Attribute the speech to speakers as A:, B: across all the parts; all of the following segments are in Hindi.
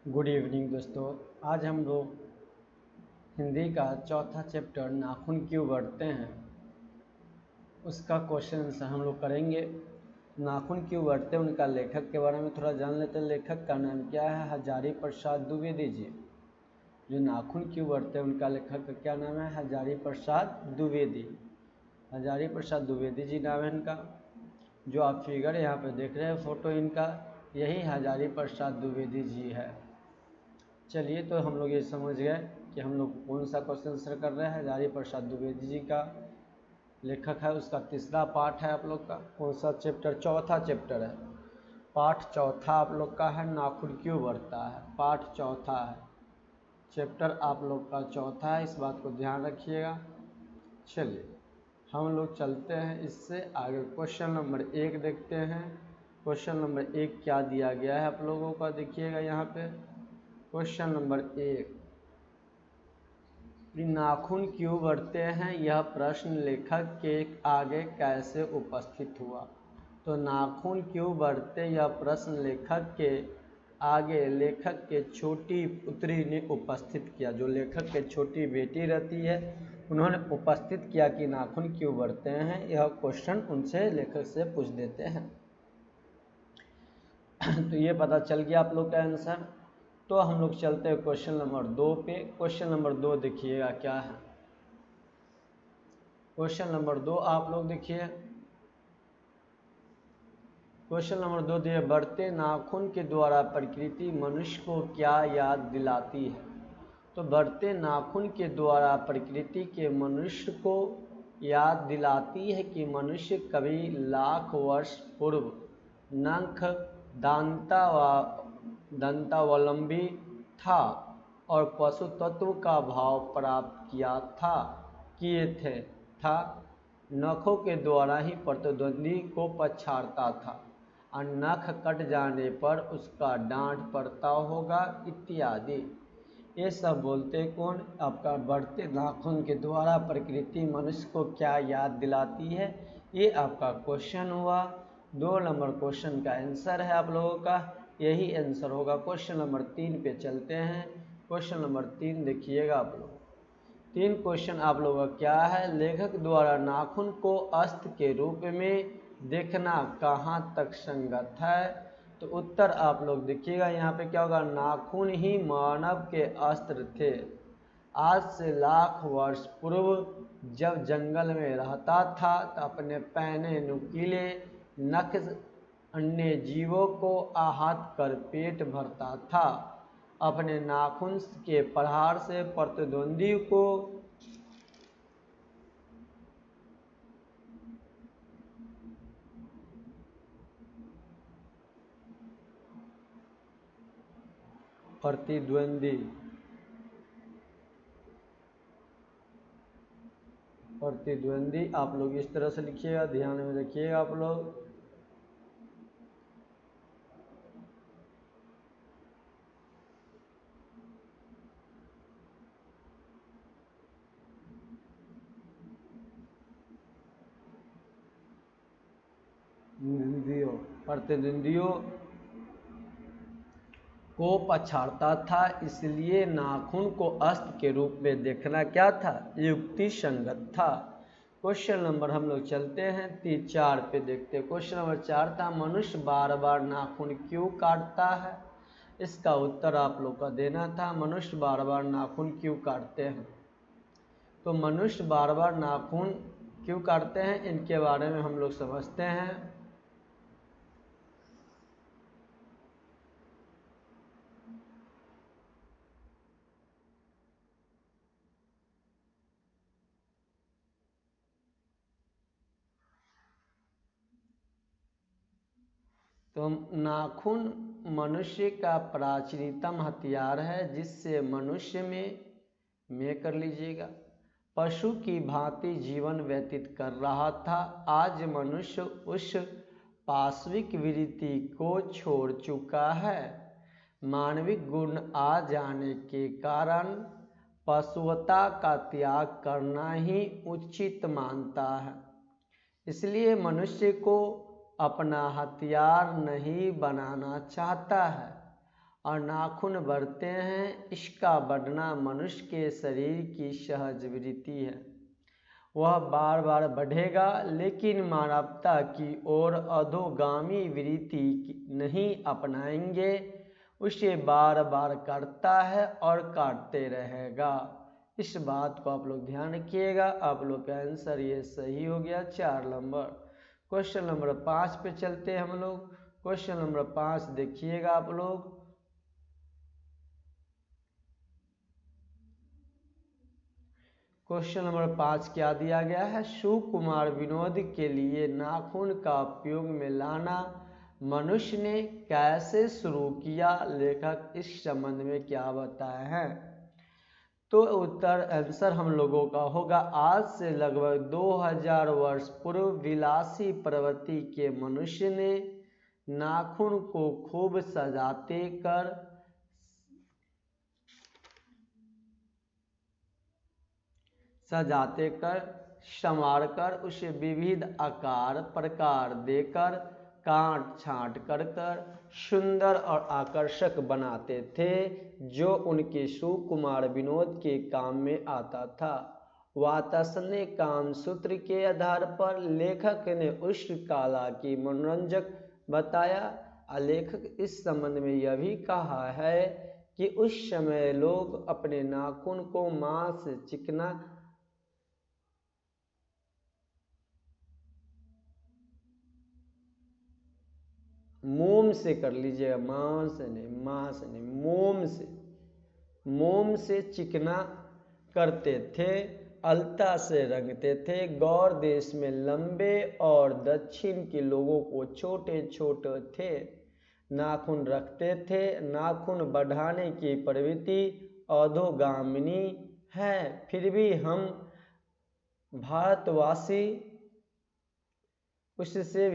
A: गुड इवनिंग दोस्तों। आज हम लोग हिंदी का चौथा चैप्टर नाखून क्यों बढ़ते हैं उसका क्वेश्चन आंसर हम लोग करेंगे। नाखून क्यों बढ़ते हैं उनका लेखक के बारे में थोड़ा जान लेते हैं। लेखक का नाम क्या है? हजारी प्रसाद द्विवेदी जी। जो नाखून क्यों बढ़ते हैं उनका लेखक का क्या नाम है? हजारी प्रसाद द्विवेदी। हजारी प्रसाद द्विवेदी जी नाम है इनका। जो आप फिगर यहाँ पे देख रहे हैं फोटो इनका, यही हजारी प्रसाद द्विवेदी जी है। चलिए, तो हम लोग ये समझ गए कि हम लोग कौन सा क्वेश्चन आंसर कर रहे हैं। हजारी प्रसाद द्विवेदी जी का लेखक है, उसका तीसरा पार्ट है आप लोग का। कौन सा चैप्टर? चौथा चैप्टर है। पाठ चौथा आप लोग का है नाखून क्यों बढ़ता है। पाठ चौथा है, चैप्टर आप लोग का चौथा है, इस बात को ध्यान रखिएगा। चलिए हम लोग चलते हैं इससे आगे। क्वेश्चन नंबर 1 देखते हैं। क्वेश्चन नंबर 1 क्या दिया गया है आप लोगों का, देखिएगा यहाँ पे। क्वेश्चन नंबर 1, नाखून क्यों बढ़ते हैं यह प्रश्न लेखक के आगे कैसे उपस्थित हुआ। तो नाखून क्यों बढ़ते यह प्रश्न लेखक के आगे लेखक के छोटी पुत्री ने उपस्थित किया। जो लेखक के छोटी बेटी रहती है उन्होंने उपस्थित किया कि नाखून क्यों बढ़ते हैं। यह क्वेश्चन उनसे लेखक से पूछ देते हैं। तो ये पता चल गया आप लोग का आंसर। तो हम लोग चलते हैं क्वेश्चन नंबर 2 पे। क्वेश्चन नंबर 2 देखिएगा क्या है। क्वेश्चन नंबर 2 आप लोग देखिए। क्वेश्चन नंबर 2 दिए, बढ़ते नाखून के द्वारा प्रकृति मनुष्य को क्या याद दिलाती है। तो बढ़ते नाखून के द्वारा प्रकृति के मनुष्य को याद दिलाती है कि मनुष्य कभी लाख वर्ष पूर्व नख दंतावलंबी था और पशु तत्व का भाव प्राप्त किए था। नखों के द्वारा ही प्रतिद्वंदी को पछाड़ता था और नख कट जाने पर उसका डांट पड़ता होगा इत्यादि। ये सब बोलते कौन? आपका बढ़ते नाखून के द्वारा प्रकृति मनुष्य को क्या याद दिलाती है, ये आपका क्वेश्चन हुआ। 2 नंबर क्वेश्चन का आंसर है आप लोगों का, यही आंसर होगा। क्वेश्चन नंबर 3 पे चलते हैं। क्वेश्चन नंबर 3 देखिएगा आप लोग। 3 क्वेश्चन आप लोगों का क्या है, लेखक द्वारा नाखून को अस्त्र के रूप में देखना कहाँ तक संगत है। तो उत्तर आप लोग देखिएगा यहाँ पे क्या होगा, नाखून ही मानव के अस्त्र थे। आज से लाख वर्ष पूर्व जब जंगल में रहता था तो अपने पहने नुकीले नख अन्य जीवों को आहत कर पेट भरता था। अपने नाखून के प्रहार से प्रतिद्वंदी को प्रतिद्वंदी आप लोग इस तरह से लिखिएगा, ध्यान में रखिएगा आप लोग। प्रतिद्वंदियों को पछाड़ता था, इसलिए नाखून को अस्त्र के रूप में देखना क्या था, युक्ति संगत था। क्वेश्चन नंबर हम लोग चलते हैं 4 पे देखते हैं। क्वेश्चन नंबर 4 था, मनुष्य बार बार नाखून क्यों काटता है। इसका उत्तर आप लोग का देना था, मनुष्य बार बार नाखून क्यों काटते हैं। तो मनुष्य बार बार नाखून क्यों काटते हैं इनके बारे में हम लोग समझते हैं। तो नाखून मनुष्य का प्राचीनतम हथियार है जिससे मनुष्य में कर लीजिएगा पशु की भांति जीवन व्यतीत कर रहा था। आज मनुष्य उस पाशविक वृत्ति को छोड़ चुका है। मानविक गुण आ जाने के कारण पशुवता का त्याग करना ही उचित मानता है। इसलिए मनुष्य को अपना हथियार नहीं बनाना चाहता है और नाखून बढ़ते हैं। इसका बढ़ना मनुष्य के शरीर की सहज वृत्ति है। वह बार बार बढ़ेगा, लेकिन मानवता की ओर अधोगामी वृत्ति नहीं अपनाएंगे। उसे बार बार काटता है और काटते रहेगा। इस बात को आप लोग ध्यान रखिएगा। आप लोग का आंसर ये सही हो गया 4 नंबर। क्वेश्चन नंबर 5 पे चलते हैं हम लोग। क्वेश्चन नंबर 5 देखिएगा आप लोग। क्वेश्चन नंबर 5 क्या दिया गया है? सुकुमार विनोद के लिए नाखून का उपयोग में लाना मनुष्य ने कैसे शुरू किया? लेखक इस संबंध में क्या बताए हैं? तो उत्तर आंसर हम लोगों का होगा आज से लगभग 2000 वर्ष पूर्व विलासी प्रवृत्ति के मनुष्य ने नाखून को खूब सजाते कर संवार कर उसे विविध आकार प्रकार देकर काट छांट कर सुंदर और आकर्षक बनाते थे, जो उनके सुकुमार विनोद के काम में आता था। वात्सल्य काम सूत्र के आधार पर लेखक ने उस कला की मनोरंजक बताया। लेखक इस संबंध में यह भी कहा है कि उस समय लोग अपने नाखून को मांस चिकना मोम से कर लीजिएगा, मोम से चिकना करते थे, अलता से रंगते थे। गौर देश में लंबे और दक्षिण के लोगों को छोटे छोटे थे नाखून रखते थे। नाखून बढ़ाने की प्रवृत्ति अधोगामिनी है, फिर भी हम भारतवासी उसे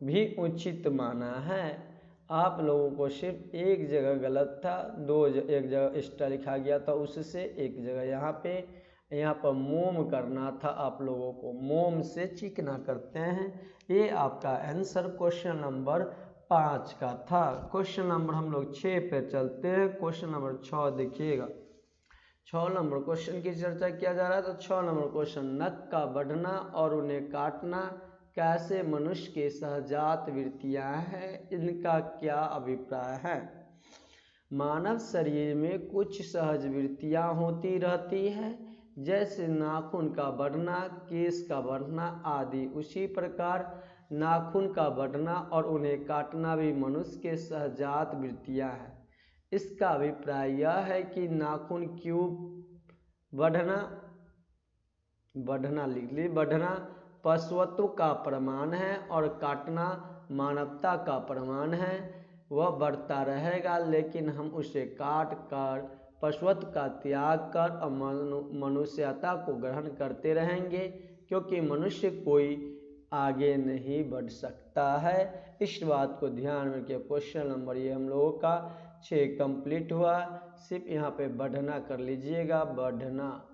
A: भी उचित माना है। आप लोगों को सिर्फ एक जगह गलत था, एक जगह एक्स्ट्रा लिखा गया था, उससे एक जगह यहाँ पर मोम करना था। आप लोगों को मोम से चिकना करते हैं। ये आपका आंसर क्वेश्चन नंबर 5 का था। क्वेश्चन नंबर हम लोग 6 पे चलते हैं। क्वेश्चन नंबर 6 देखिएगा। 6 नंबर क्वेश्चन की चर्चा किया जा रहा है। तो 6 नंबर क्वेश्चन, नख का बढ़ना और उन्हें काटना कैसे मनुष्य के सहजात वृत्तियां हैं, इनका क्या अभिप्राय है? मानव शरीर में कुछ सहज वृत्तियां होती रहती है, जैसे नाखून का बढ़ना, केश का बढ़ना आदि। उसी प्रकार नाखून का बढ़ना और उन्हें काटना भी मनुष्य के सहजात वृत्तियां हैं। इसका अभिप्राय यह है कि नाखून क्यों बढ़ना पशुत्व का प्रमाण है और काटना मानवता का प्रमाण है। वह बढ़ता रहेगा, लेकिन हम उसे काट कर पशुत्व का त्याग कर और मनुष्यता को ग्रहण करते रहेंगे, क्योंकि मनुष्य कोई आगे नहीं बढ़ सकता है। इस बात को ध्यान में रखिए। क्वेश्चन नंबर ये हम लोगों का 6 कंप्लीट हुआ। सिर्फ यहाँ पे बढ़ना कर लीजिएगा, बढ़ना।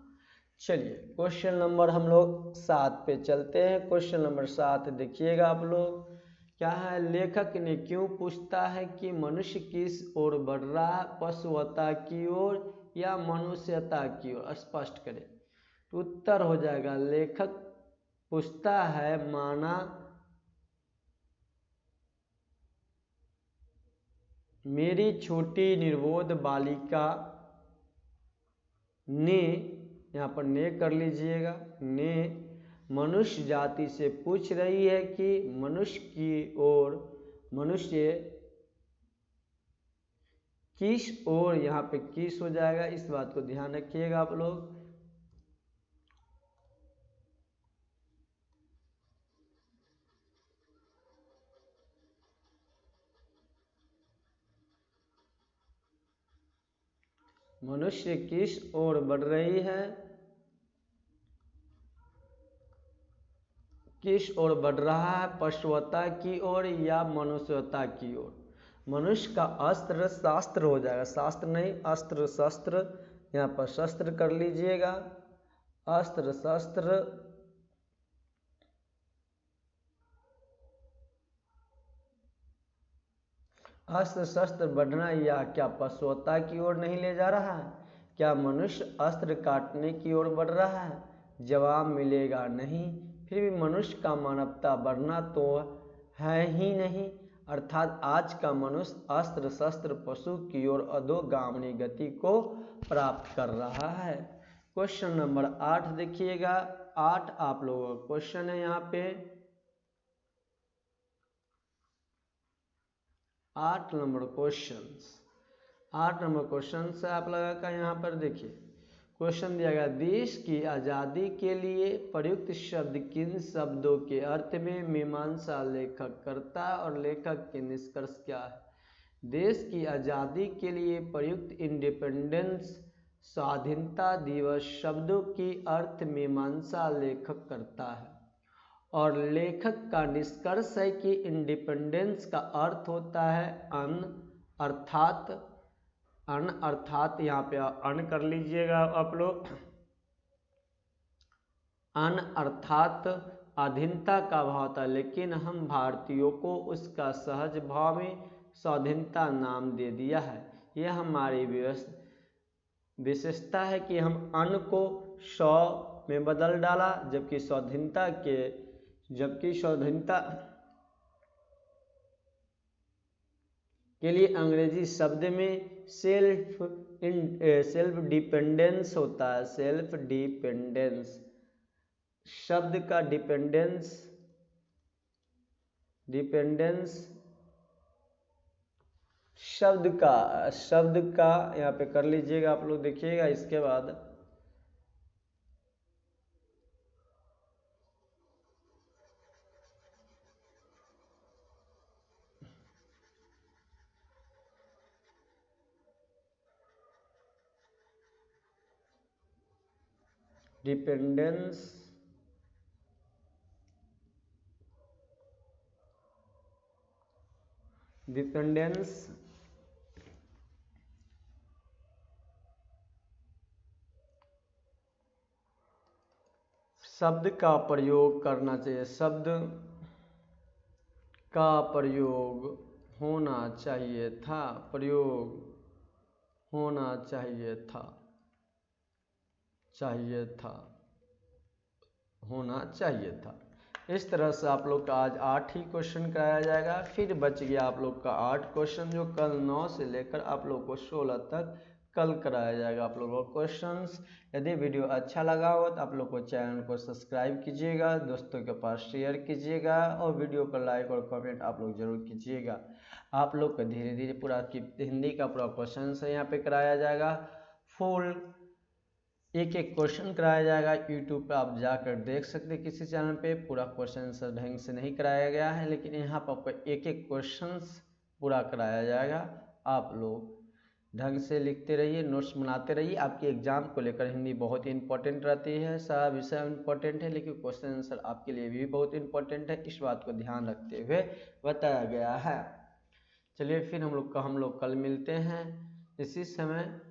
A: चलिए क्वेश्चन नंबर हम लोग 7 पे चलते हैं। क्वेश्चन नंबर 7 देखिएगा आप लोग। क्या है? लेखक ने क्यों पूछता है कि मनुष्य किस ओर बढ़ रहा है, पशुता की ओर या मनुष्यता की ओर? स्पष्ट करें। तो उत्तर हो जाएगा, लेखक पूछता है माना मेरी छोटी निर्बोध बालिका ने, यहाँ पर ने कर लीजिएगा, ने मनुष्य जाति से पूछ रही है कि मनुष्य किस ओर, यहाँ पे किस हो जाएगा। इस बात को ध्यान रखिएगा आप लोग। मनुष्य किस ओर बढ़ रही है, किस ओर बढ़ रहा है, पशुता की ओर या मनुष्यता की ओर? मनुष्य का अस्त्र शास्त्र हो जाएगा, शास्त्र नहीं अस्त्र शस्त्र, यहाँ पर शस्त्र कर लीजिएगा। अस्त्र शस्त्र अस्त्र शस्त्र बढ़ना या क्या पशुता की ओर नहीं ले जा रहा है? क्या मनुष्य अस्त्र काटने की ओर बढ़ रहा है? जवाब मिलेगा नहीं। फिर भी मनुष्य का मानवता बढ़ना तो है ही नहीं, अर्थात आज का मनुष्य अस्त्र शस्त्र पशु की ओर अधोगामी गति को प्राप्त कर रहा है। क्वेश्चन नंबर 8 देखिएगा। 8 आप लोगों का क्वेश्चन है यहाँ पे। 8 नंबर क्वेश्चन से आप लगा का यहाँ पर देखिए क्वेश्चन दिया गया, देश की आज़ादी के लिए प्रयुक्त शब्द किन शब्दों के अर्थ में मीमांसा लेखक करता है और लेखक के निष्कर्ष क्या है? देश की आज़ादी के लिए प्रयुक्त इंडिपेंडेंस स्वाधीनता दिवस शब्दों की अर्थ मीमांसा लेखक करता है और लेखक का निष्कर्ष है कि इंडिपेंडेंस का अर्थ होता है अर्थात यहाँ पे अन कर लीजिएगा आप लोग। अन अर्थात अधीनता का भाव था, लेकिन हम भारतीयों को उसका सहज भाव में स्वाधीनता नाम दे दिया है। यह हमारी विशेषता है कि हम अन को सौ में बदल डाला, जबकि स्वाधीनता के लिए अंग्रेजी शब्द में सेल्फ डिपेंडेंस होता है। सेल्फ डिपेंडेंस शब्द का डिपेंडेंस शब्द का यहाँ पे कर लीजिएगा आप लोग, देखिएगा। इसके बाद डिपेंडेंस शब्द का प्रयोग करना चाहिए, शब्द का प्रयोग होना चाहिए था। इस तरह से आप लोग का आज 8 ही क्वेश्चन कराया जाएगा। फिर बच गया आप लोग का 8 क्वेश्चन, जो कल 9 से लेकर आप लोग को 16 तक कल कराया जाएगा आप लोगों को क्वेश्चंस। यदि वीडियो अच्छा लगा हो तो आप लोग को चैनल को सब्सक्राइब कीजिएगा, दोस्तों के पास शेयर कीजिएगा और वीडियो को लाइक और कमेंट आप लोग जरूर कीजिएगा। आप लोग को धीरे धीरे पूरा हिंदी का पूरा क्वेश्चन है यहाँ पे कराया जाएगा। फुल एक क्वेश्चन कराया जाएगा। यूट्यूब पे आप जाकर देख सकते हैं, किसी चैनल पे पूरा क्वेश्चन ढंग से नहीं कराया गया है, लेकिन यहाँ पर आपको एक क्वेश्चन पूरा कराया जाएगा। आप लोग ढंग से लिखते रहिए, नोट्स बनाते रहिए। आपके एग्जाम को लेकर हिंदी बहुत ही इंपॉर्टेंट रहती है, सारा विषय इंपॉर्टेंट है, लेकिन क्वेश्चन आंसर आपके लिए भी बहुत इंपॉर्टेंट है। इस बात को ध्यान रखते हुए बताया गया है। चलिए फिर हम लोग कल मिलते हैं इसी समय।